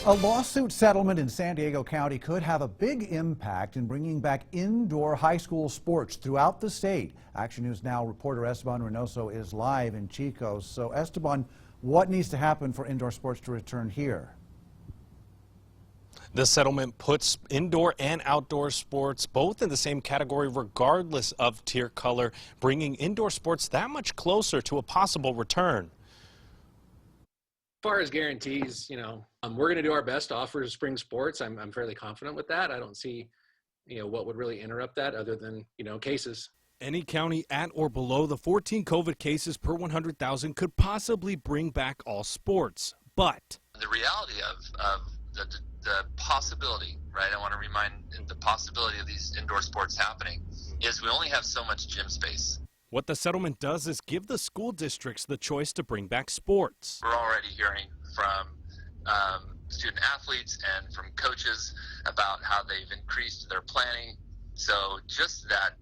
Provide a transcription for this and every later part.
A lawsuit settlement in San Diego County could have a big impact in bringing back indoor high school sports throughout the state. Action News Now reporter Esteban Reynoso is live in Chico. So Esteban, what needs to happen for indoor sports to return here? The settlement puts indoor and outdoor sports both in the same category regardless of tier color, bringing indoor sports that much closer to a possible return. As far as guarantees, we're going to do our best to offer spring sports. I'm fairly confident with that. I don't see, what would really interrupt that other than, cases. Any county at or below the 14 COVID cases per 100,000 could possibly bring back all sports. But the reality of the possibility, right? I want to remind the possibility of these indoor sports happening is we only have so much gym space. What the settlement does is give the school districts the choice to bring back sports. We're already hearing from student athletes and from coaches about how they've increased their planning. So just that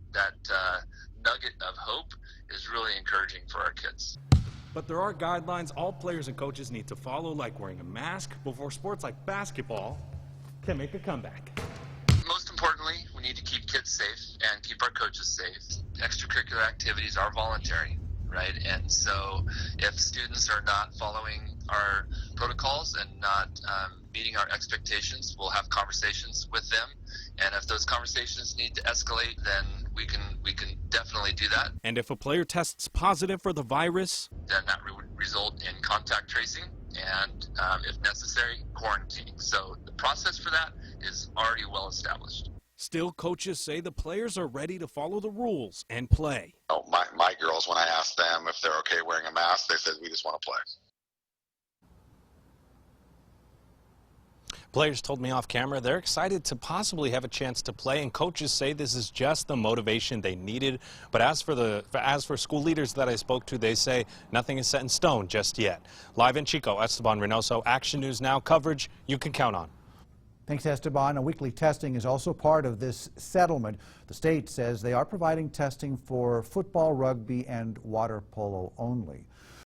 nugget of hope is really encouraging for our kids. But there are guidelines all players and coaches need to follow, like wearing a mask before sports like basketball can make a comeback. Most importantly, we need to keep kids safe and keep our coaches safe. Extracurricular activities are voluntary, right? And so if students are not following our protocols and not meeting our expectations, we'll have conversations with them. And if those conversations need to escalate, then we can definitely do that. And if a player tests positive for the virus, then that would result in contact tracing and, if necessary, quarantining. So the process for that is already well established. Still, coaches say the players are ready to follow the rules and play. Oh, my girls, when I asked them if they're okay wearing a mask, they said we just want to play. Players told me off camera they're excited to possibly have a chance to play, and coaches say this is just the motivation they needed. But as for school leaders that I spoke to, they say nothing is set in stone just yet. Live in Chico, Esteban Reynoso, Action News Now coverage you can count on. Thanks, Esteban. A weekly testing is also part of this settlement. The state says they are providing testing for football, rugby, and water polo only.